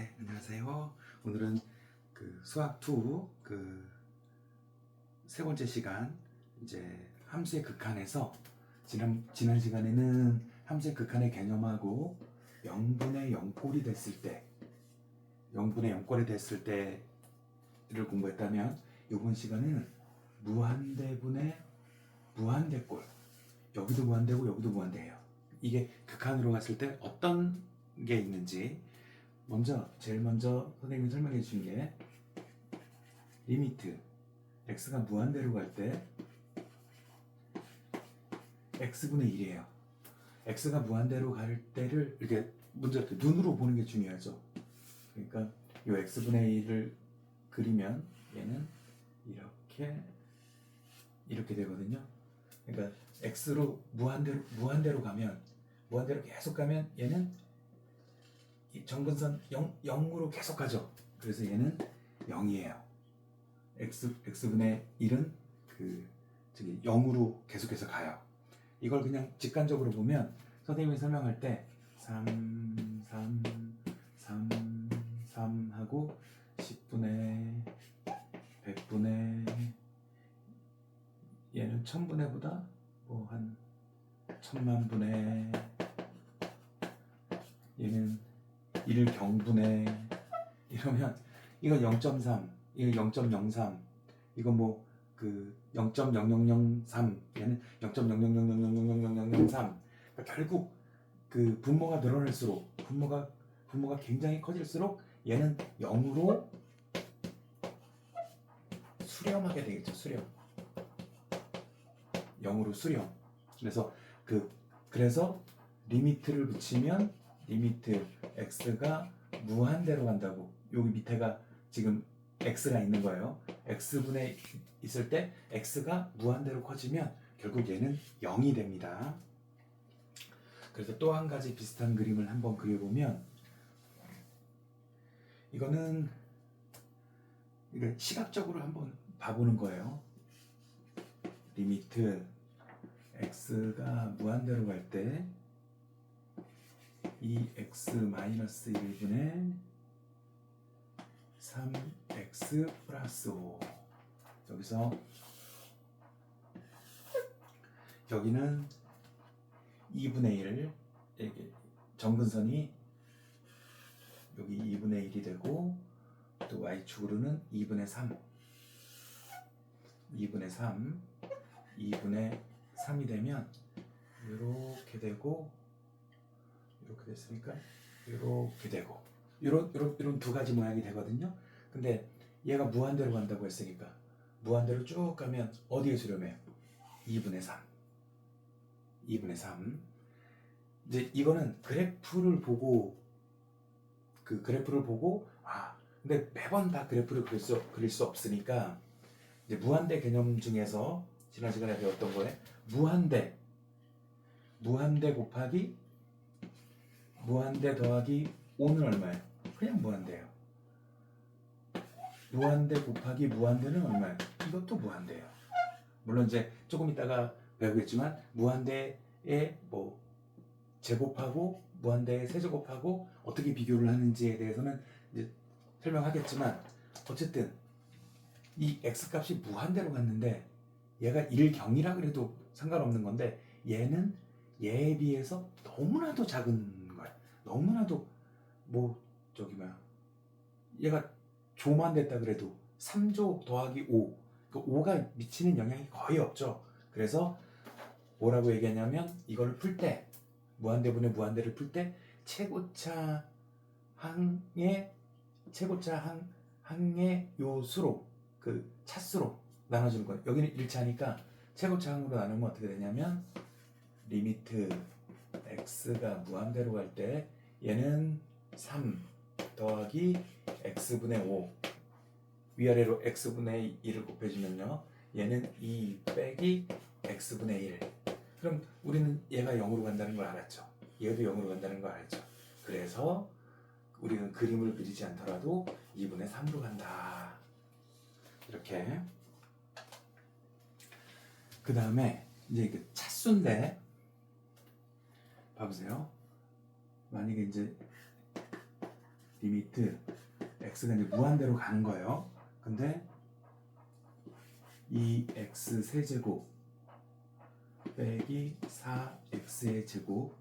네, 안녕하세요. 오늘은 수학 2 세 번째 시간 이제 함수의 극한에서 지난 시간에는 함수의 극한의 개념하고 0분의 0꼴이 됐을 때 0분의 0꼴이 됐을 때를 공부했다면 이번 시간에는 무한대분의 무한대꼴, 여기도 무한대고 여기도 무한대예요. 이게 극한으로 갔을 때 어떤 게 있는지 제일 먼저 선생님이 설명해 주신 게 리미트 x가 무한대로 갈 때 x분의 1이에요. x가 무한대로 갈 때를 이렇게 먼저 눈으로 보는 게 중요하죠. 그러니까 이 x분의 1을 그리면 얘는 이렇게 되거든요. 그러니까 x로 무한대로 계속 가면 얘는 이 정근선 0으로 계속 가죠. 그래서 얘는 0이에요. x분의 1은 0으로 계속해서 가요. 이걸 그냥 직관적으로 보면 선생님이 설명할 때 3, 3, 3, 3 하고 10분의 100분의 얘는 1000분의보다 뭐 한 1000만분의 얘는 1경분의 이러면 이건 0.3, 이건 0.03, 이건 뭐 0.0003, 얘는 0.00000003. 그러니까 결국 분모가 늘어날수록 분모가 굉장히 커질수록 얘는 0으로 수렴하게 되겠죠. 수렴. 0으로 수렴. 그래서 리미트를 붙이면 리미트 x가 무한대로 간다고. 여기 밑에가 지금 x가 있는 거예요. x분의 있을 때 x가 무한대로 커지면 결국 얘는 0이 됩니다. 그래서 또 한 가지 비슷한 그림을 한번 그려보면 이거는 시각적으로 한번 봐보는 거예요. 리미트 x가 무한대로 갈 때 2x-1분의 3x 플러스 5. 여기서 여기는 2분의 1, 정근선이 여기 2분의 1이 되고 또 y축으로는 2분의 3, 2분의 3, 2분의 3이 되면 이렇게 되고 이렇게 됐으니까 이렇게 되고 이런 두 가지 모양이 되거든요. 근데 얘가 무한대로 간다고 했으니까 무한대로 쭉 가면 어디에 수렴해요? 2분의 3. 2분의 3. 이제 이거는 그래프를 보고 근데 매번 다 그래프를 그릴 수 없으니까 이제 무한대 개념 중에서 지난 시간에 배웠던 거에 무한대 곱하기 무한대 더하기 5는 얼마예요? 그냥 무한대예요. 무한대 곱하기 무한대는 얼마예요? 이것도 무한대예요. 물론 이제 조금 이따가 배우겠지만 무한대의 뭐 제곱하고 무한대의 세제곱하고 어떻게 비교를 하는지에 대해서는 이제 설명하겠지만 어쨌든 이 x값이 무한대로 갔는데 얘가 1경이라 그래도 상관없는 건데 얘는 얘에 비해서 너무나도 작은 거야. 너무나도 얘가 조만 됐다 그래도 3조 더하기 5, 그 5가 미치는 영향이 거의 없죠. 그래서 뭐라고 얘기하냐면 이걸 풀 때 무한대분의 무한대를 풀 때 최고차 항의 요 수로 차수로 나눠주는 거예요. 여기는 1차니까 최고차 항으로 나누면 어떻게 되냐면 리미트 x가 무한대로 갈 때 얘는 3 더하기 x분의 5 위아래로 x분의 1을 곱해주면요 얘는 2 빼기 x분의 1. 그럼 우리는 얘가 0으로 간다는 걸 알았죠. 얘도 0으로 간다는 걸 알았죠. 그래서 우리는 그림을 그리지 않더라도 2분의 3으로 간다. 이렇게. 그 다음에 이제 차수인데 봐보세요. 만약에 이제 리미트 x가 이제 무한대로 가는 거예요. 근데 이 x 세제곱 빼기 4x의 제곱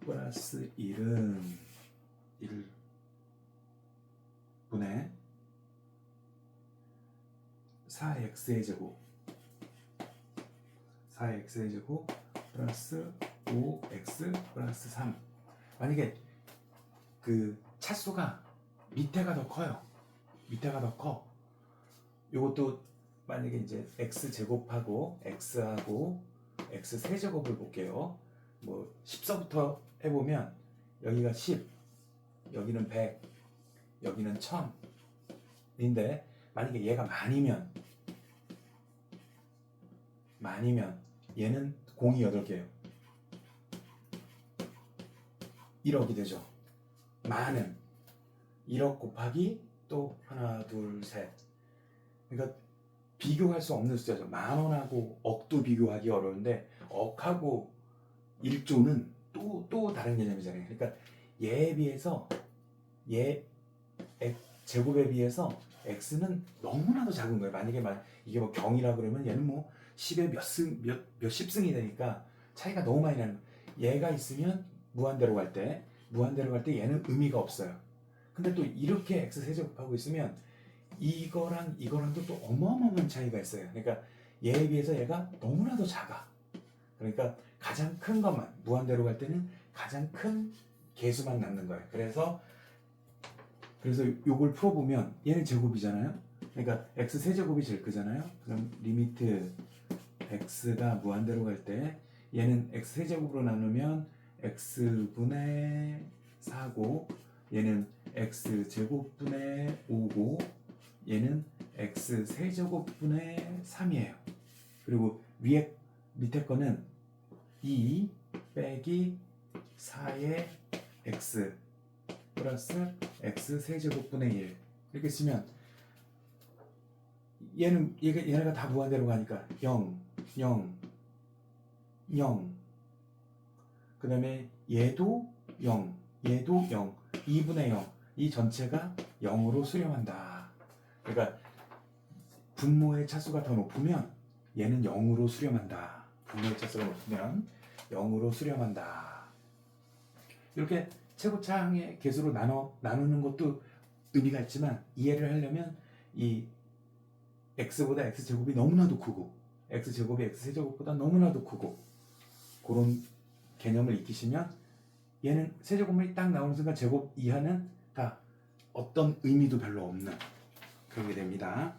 플러스 1은 1분의 4x의 제곱 4x의 제곱 플러스 5x 플러스 3. 만약에 그 차수가 밑에가 더 커요. 밑에가 더 커. 요것도 만약에 이제 x 제곱하고 x하고 x 세제곱을 볼게요. 뭐 10서부터 해보면 여기가 10, 여기는 100, 여기는 1000인데 만약에 얘가 만이면 얘는 공이 8개예요. 1억이 되죠. 만은 1억 곱하기 또 하나, 둘, 셋. 그러니까 비교할 수 없는 숫자죠. 10,000원하고 억도 비교하기 어려운데 억하고 1조는 또 다른 개념이잖아요. 그러니까 얘에 비해서 얘 제곱에 비해서 x는 너무나도 작은 거예요. 만약에 이게 뭐 경이라 그러면 얘는 뭐 10에 몇십 승이 되니까 차이가 너무 많이 나는 거예요. 얘가 있으면 무한대로 갈 때 얘는 의미가 없어요. 근데 또 이렇게 x 세제곱하고 있으면 이거랑도 또 어마어마한 차이가 있어요. 그러니까 얘에 비해서 얘가 너무나도 작아. 그러니까 가장 큰 것만 무한대로 갈 때는 가장 큰 개수만 남는 거예요. 그래서 요걸 풀어보면 얘는 제곱이잖아요. 그러니까 x 세제곱이 제일 크잖아요. 그럼 리미트 x가 무한대로 갈 때 얘는 x 세제곱으로 나누면 x분의 4고 얘는 x 제곱분의 5고 얘는 x 세제곱분의 3이에요. 그리고 밑에 거는 2 빼기 4의 x 플러스 x 세제곱분의 1 이렇게 쓰면 얘네가 다 무한대로 가니까 0, 0, 0. 그 다음에 얘도 0, 얘도 0, 2분의 0. 이 전체가 0으로 수렴한다. 그러니까 분모의 차수가 더 높으면 얘는 0으로 수렴한다. 분모의 차수가 높으면 0으로 수렴한다. 이렇게 최고차항의 개수로 나누는 것도 의미가 있지만 이해를 하려면 이 x보다 x제곱이 너무나도 크고 x제곱이 x세제곱보다 너무나도 크고 그런 개념을 익히시면 얘는 세제곱만이 딱 나오는 순간 제곱 이하는 다 어떤 의미도 별로 없는 그렇게 됩니다.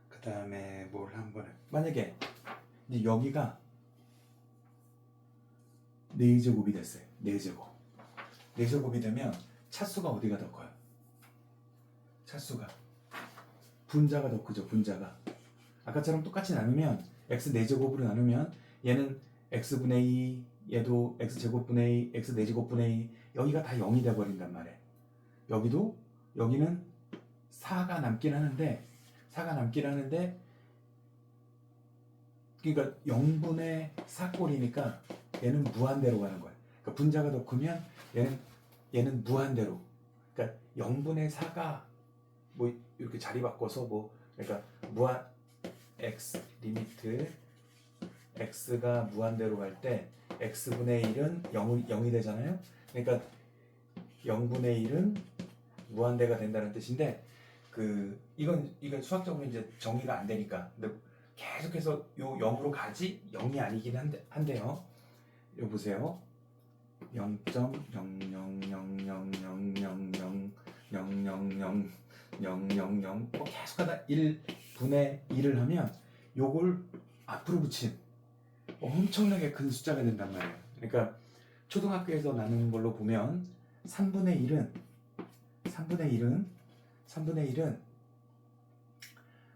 그 다음에 뭘 한번 만약에 이제 여기가 4제곱이 됐어요. 4제곱이 되면 차수가 어디가 더 커요? 차수가 분자가 더 크죠. 분자가 아까처럼 똑같이 나누면 x 4제곱으로 나누면 얘는 x분의 2 얘도 x제곱분의 2 x 4제곱분의 2 여기가 다 0이 돼버린단 말이에요. 여기는 4가 남긴 하는데 그러니까 0분의 4꼴이니까 얘는 무한대로 가는 거예요. 그러니까 분자가 더 크면 얘는 무한대로. 그러니까 0분의 4가 뭐 이렇게 자리 바꿔서 그러니까 x 리미트 x가 무한대로 갈 때 x분의 1은 0이 되잖아요. 그러니까 0분의 1은 무한대가 된다는 뜻인데 이건 수학적으로 이제 정의가 안 되니까 근데 계속해서 요 0으로 가지 0이 아니긴 한데요. 이거 보세요. 0.0000000000000 계속하다 1분의 1을 하면 요걸 앞으로 붙인 엄청나게 큰 숫자가 된단 말이에요. 그러니까 초등학교에서 나누는 걸로 보면 3분의 1은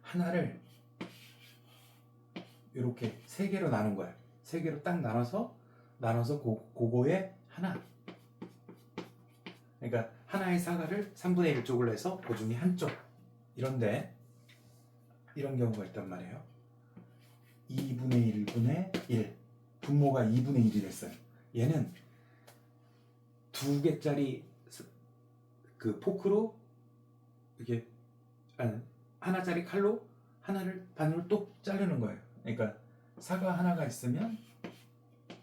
하나를 이렇게 3개로 나눈 거예요. 3개로 딱 나눠서 그거에 하나. 그러니까 하나의 사과를 3분의 1쪽으로 해서 그 중에 한쪽. 이런 경우가 있단 말이에요. 2분의 1분의 1. 분모가 2분의 1이 됐어요. 얘는 2개짜리 그 포크로 이렇게 하나짜리 칼로 하나를 반으로 똑 자르는 거예요. 그러니까 사과 하나가 있으면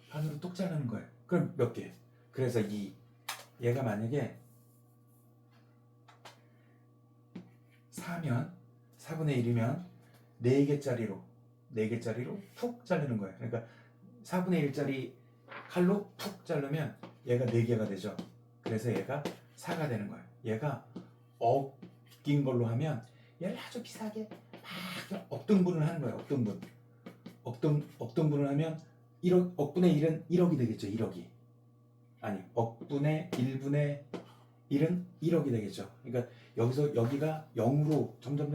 반으로 똑 자르는 거예요. 그럼 몇 개? 그래서 얘가 만약에 4면 4분의 1이면 4개짜리로 푹 자르는 거예요. 그러니까 4분의 1짜리 칼로 푹 자르면 얘가 4개가 되죠. 그래서 얘가 4가 되는 거예요. 얘가 억긴 걸로 하면 얘를 아주 비싸게 막 억등분을 하는 거예요. 억등분을 하면 1억, 억분의 1은 1억이 되겠죠. 1억이. 아니, 억분의 1분의 1은 1억이 되겠죠. 그러니까 여기서 여기가 0으로 점점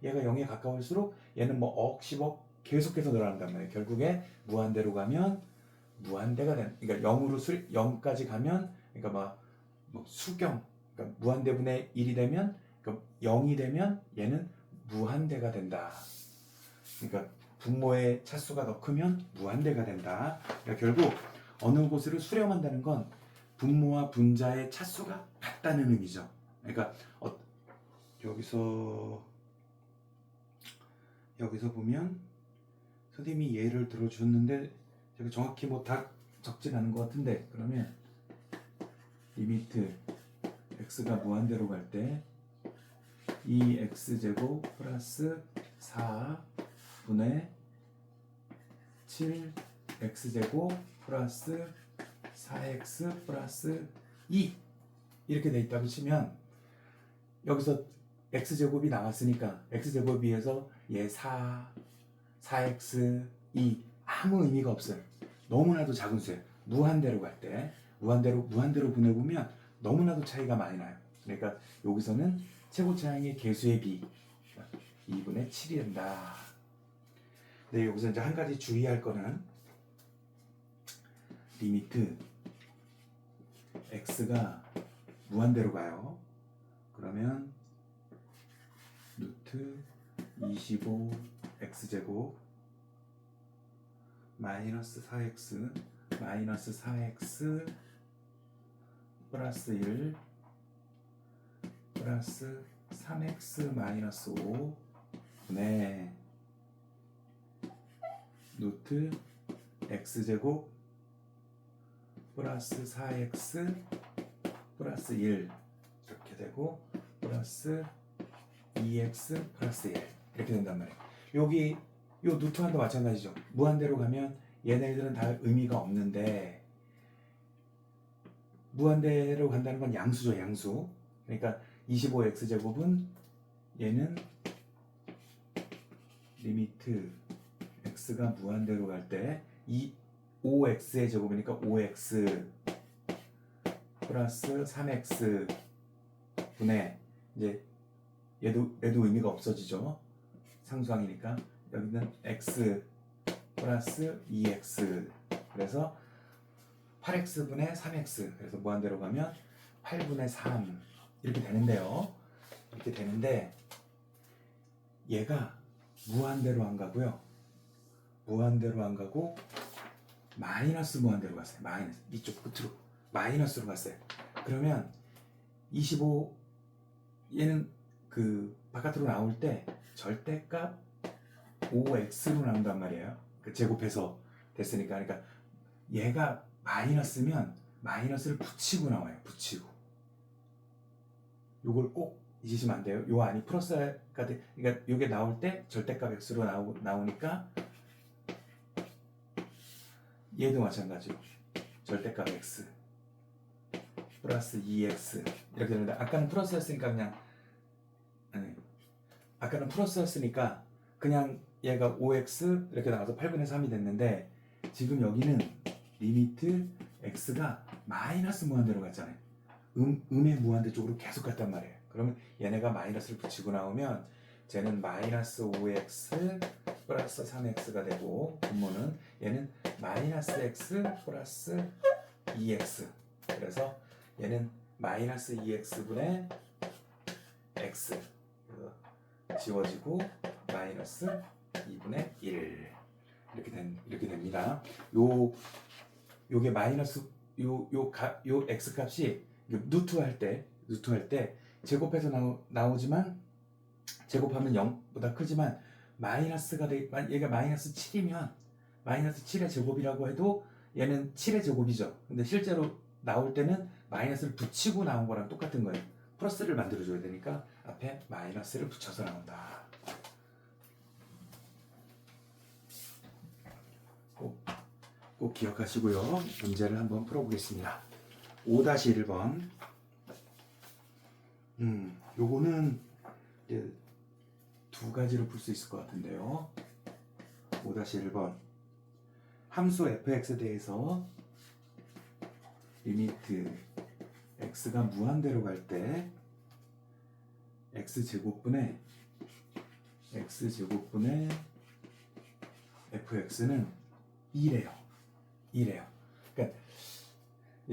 얘가 0에 가까울수록 얘는 뭐 억, 10억 계속해서 늘어난단 말이에요. 결국에 무한대로 가면 무한대가 되는, 그러니까 0까지 가면, 그러니까 뭐 수경, 그러니까 무한대분의 1이 되면, 그러니까 0이 되면 얘는 무한대가 된다. 그러니까 분모의 차수가 더 크면 무한대가 된다. 그러니까 결국 어느 곳을 수렴한다는 건 분모와 분자의 차수가 같다는 의미죠. 그러니까 여기서 보면 선생님이 예를 들어주셨는데 제가 정확히 뭐 다 적진 않은 것 같은데, 그러면 리미트 x가 무한대로 갈 때 2x제곱 플러스 4분의 7x제곱 플러스 4x 플러스 2 이렇게 돼 있다고 치면, 여기서 x제곱이 나왔으니까 x제곱에서 얘 4x 2 아무 의미가 없어요. 너무나도 작은 수예요. 무한대로 갈 때 무한대로 보내보면 너무나도 차이가 많이 나요. 그러니까 여기서는 최고차항의 개수의 비 2분의 7이 된다. 근데 여기서 이제 한 가지 주의할 거는 리미트 x가 무한대로 가요. 그러면 루트 25 x제곱 마이너스 4x 플러스 1 플러스 3x 마이너스 5 분의 루트 x제곱 플러스 4x 플러스 1 이렇게 되고 플러스 2x 플러스 1 이렇게 된단 말이에요. 여기 요 루트와도 마찬가지죠. 무한대로 가면 얘네들은 다 의미가 없는데, 무한대로 간다는 건 양수죠. 양수. 그러니까 25x제곱은 얘는 리미트 x가 무한대로 갈 때 5x의 제곱이니까 5x 플러스 3x 분의, 이제 얘도 의미가 없어지죠. 상수항이니까 여기는 x 플러스 2x, 그래서 8x분의 3x, 그래서 무한대로 가면 8분의 3 이렇게 되는데요. 이렇게 되는데 얘가 무한대로 안 가고요. 무한대로 안 가고 마이너스 무한대로 갔어요. 마이너스 이쪽 끝으로 마이너스로 갔어요. 그러면 25 얘는 그 바깥으로 나올 때 절대값 5x로 나온단 말이에요. 그 제곱해서 됐으니까. 그러니까 얘가 마이너스면 마이너스를 붙이고 나와요. 붙이고. 요걸 꼭 잊으시면 안 돼요. 요 안이 플러스가 돼. 그러니까 요게 나올 때 절대값 x로 나오니까 얘도 마찬가지로 절대값 x 플러스 2x 이렇게 되는데, 아까는 플러스였으니까 아까는 플러스였으니까 그냥 얘가 5x 이렇게 나와서 8분의 3이 됐는데, 지금 여기는 리미트 x가 마이너스 무한대로 갔잖아요. 음의 무한대 쪽으로 계속 갔단 말이에요. 그러면 얘네가 마이너스를 붙이고 나오면 쟤는 마이너스 5x 플러스 3x가 되고, 분모는 얘는 마이너스 x 플러스 2x, 그래서 얘는 마이너스 2x분의 x 지워지고 마이너스 2분의 1 이렇게 됩니다. 요게 마이너스 요 x 값이 루트 할 때 제곱해서 나오지만 제곱하면 0보다 크지만 마이너스가 얘가 마이너스 7이면 마이너스 7의 제곱이라고 해도 얘는 7의 제곱이죠. 근데 실제로 나올 때는 마이너스를 붙이고 나온 거랑 똑같은 거예요. 플러스를 만들어줘야 되니까 앞에 마이너스를 붙여서 나온다. 꼭 기억하시고요. 문제를 한번 풀어보겠습니다. 5-1번. 요거는 이제 두 가지로 풀 수 있을 것 같은데요. 5-1번. 함수 fx에 대해서 리미트 x가 무한대로 갈 때 x제곱분의 fx는 2래요. 그러니까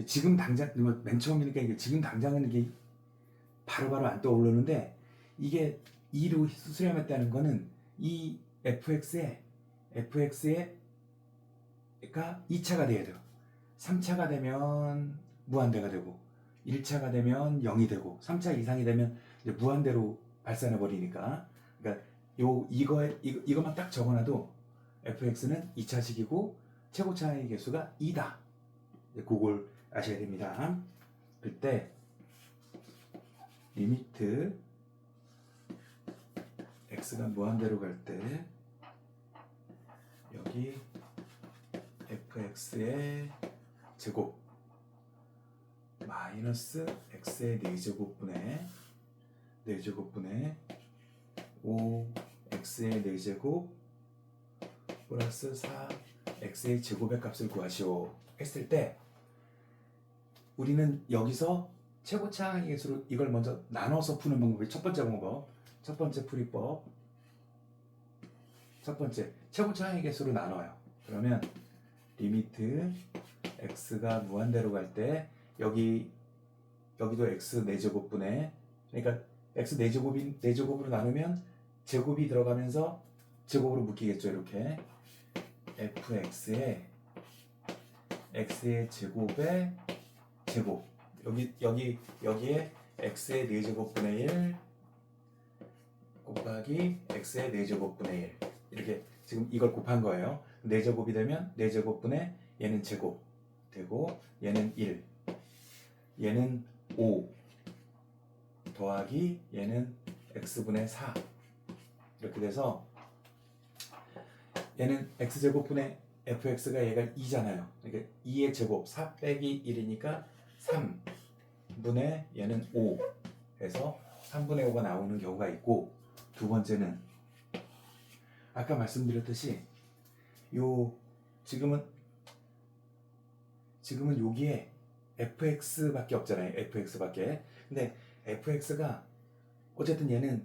지금 당장 맨 처음이니까 이게 지금 당장은 이게 바로바로 안 떠오르는데 이게 2로 수렴했다는 거는 이 fx에 가 2차가 돼야 돼요. 3차가 되면 무한대가 되고 1차가 되면 0이 되고 3차 이상이 되면 이제 무한대로 발산해 버리니까 그러니까 이거만 딱 적어놔도 fx는 2차식이고 최고차의 개수가 2다. 그걸 아셔야 됩니다. 그때 리미트 x가 무한대로 갈 때 여기 fx의 제곱 마이너스 x의 4제곱분의 5x의 4제곱 플러스 4x의 제곱의 값을 구하시오 했을 때 우리는 여기서 최고차항의 개수로 이걸 먼저 나눠서 푸는 방법이 첫 번째 방법, 첫 번째 풀이법. 첫 번째 최고차항의 개수로 나눠요. 그러면 리미트 x가 무한대로 갈 때 여기도 x 4제곱분의 그러니까 x 4제곱으로 나누면 제곱이 들어가면서 제곱으로 묶이겠죠. 이렇게 fx의 x의 제곱의 제곱 여기에 x의 4제곱분의 1 곱하기 x의 4제곱분의 1 이렇게 지금 이걸 곱한 거예요. 4제곱이 되면 4제곱분의 얘는 제곱 되고 얘는 1 얘는 5 더하기 얘는 x분의 4 이렇게 돼서 얘는 x제곱분의 fx가 얘가 2잖아요. 그러니까 2의 제곱 4 빼기 1이니까 3분의 얘는 5 해서 3분의 5가 나오는 경우가 있고 두 번째는 아까 말씀드렸듯이 지금은 여기에 fx밖에 없잖아요. fx밖에. 근데 fx가 어쨌든 얘는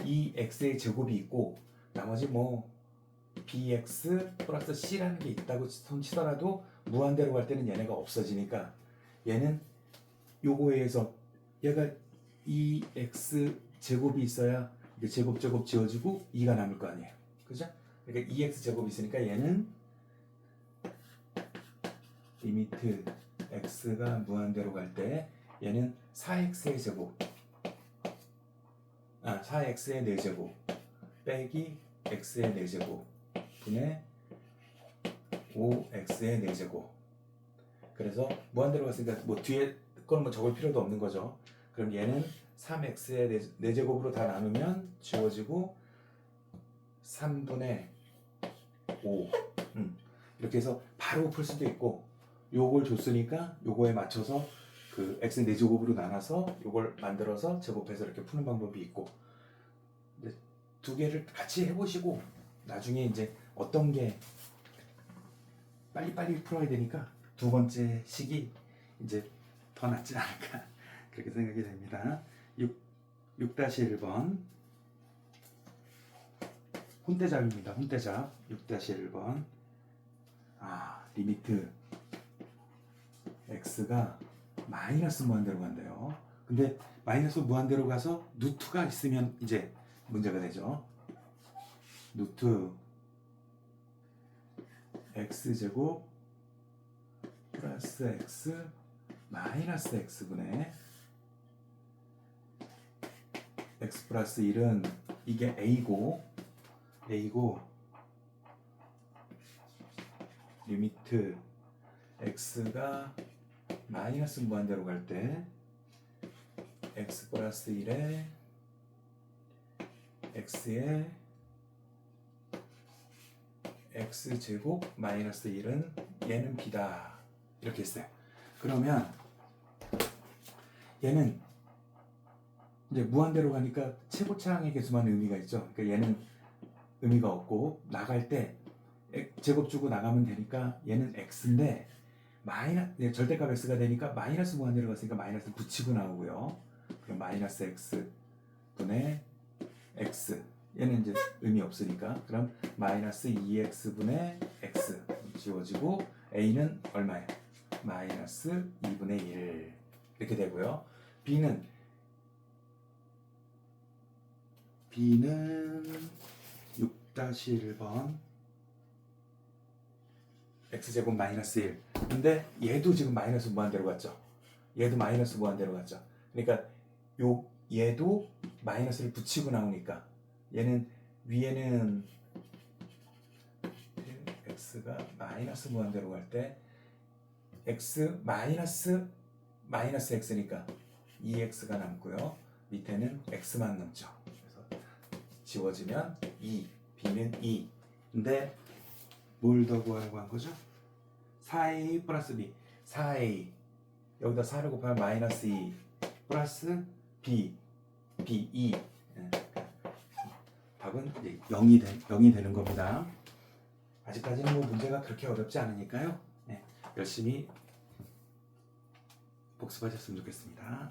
이 x의 제곱이 있고 나머지 뭐 bx 플러스 c라는 게 있다고 치더라도 무한대로 갈 때는 얘네가 없어지니까 얘는 요거에 의해서 얘가 이 x 제곱이 있어야 이게 제곱 지워지고 2가 남을 거 아니에요. 그죠? 그러니까 2x 제곱이 있으니까 얘는 리미트 x가 무한대로 갈 때 얘는 4x의 제곱 4x의 4제곱 빼기 x의 4제곱 분의 5x의 4제곱 그래서 무한대로 갔으니까 뭐 뒤에 건 뭐 적을 필요도 없는 거죠. 그럼 얘는 3x의 4제곱으로 다 나누면 지워지고 3분의 5 이렇게 해서 바로 풀 수도 있고 요걸 줬으니까 요거에 맞춰서 그 x 4제곱으로 나눠서 요걸 만들어서 제곱해서 이렇게 푸는 방법이 있고 두 개를 같이 해보시고 나중에 이제 어떤 게 빨리빨리 풀어야 되니까 두 번째 식이 이제 더 낫지 않을까 그렇게 생각이 됩니다. 6-1번 혼대잡입니다. 혼대잡 6-1번 리미트 x가 마이너스 무한대로 간대요. 근데 마이너스 무한대로 가서 루트가 있으면 이제 문제가 되죠. 루트 x제곱 플러스 x 마이너스 x분의 x 플러스 1은 이게 a고 리미트 x가 마이너스 무한대로 갈 때 x 플러스 1에 x에 x제곱 마이너스 1은 얘는 b다 이렇게 했어요. 그러면 얘는 이제 무한대로 가니까 최고차항의 개수만 의미가 있죠. 그러니까 얘는 의미가 없고 나갈 때 제곱 주고 나가면 되니까 얘는 x인데 절대값 x가 되니까 마이너스 무한대로 갔으니까 마이너스 붙이고 나오고요. 그럼 마이너스 x 분의 x 얘는 이제 의미 없으니까 그럼 마이너스 2x분의 x 지워지고 a는 얼마예요? 마이너스 2분의 1 이렇게 되고요. b는 6-1번 x제곱 마이너스 1 근데 얘도 지금 마이너스 무한대로 갔죠. 얘도 마이너스 무한대로 갔죠. 그러니까 얘도 마이너스를 붙이고 나오니까 얘는 위에는 x가 마이너스 무한대로 갈 때 x 마이너스 x니까 2x가 남고요. 밑에는 x만 남죠. 그래서 지워지면 2, b는 2. 근데 뭘 더 구하려고 한 거죠? 4a 플러스 b 4a 여기다 4를 곱하면 마이너스 2 플러스 b 2 답은 이제 0이 되는 겁니다. 아직까지는 뭐 문제가 그렇게 어렵지 않으니까요. 열심히 복습하셨으면 좋겠습니다.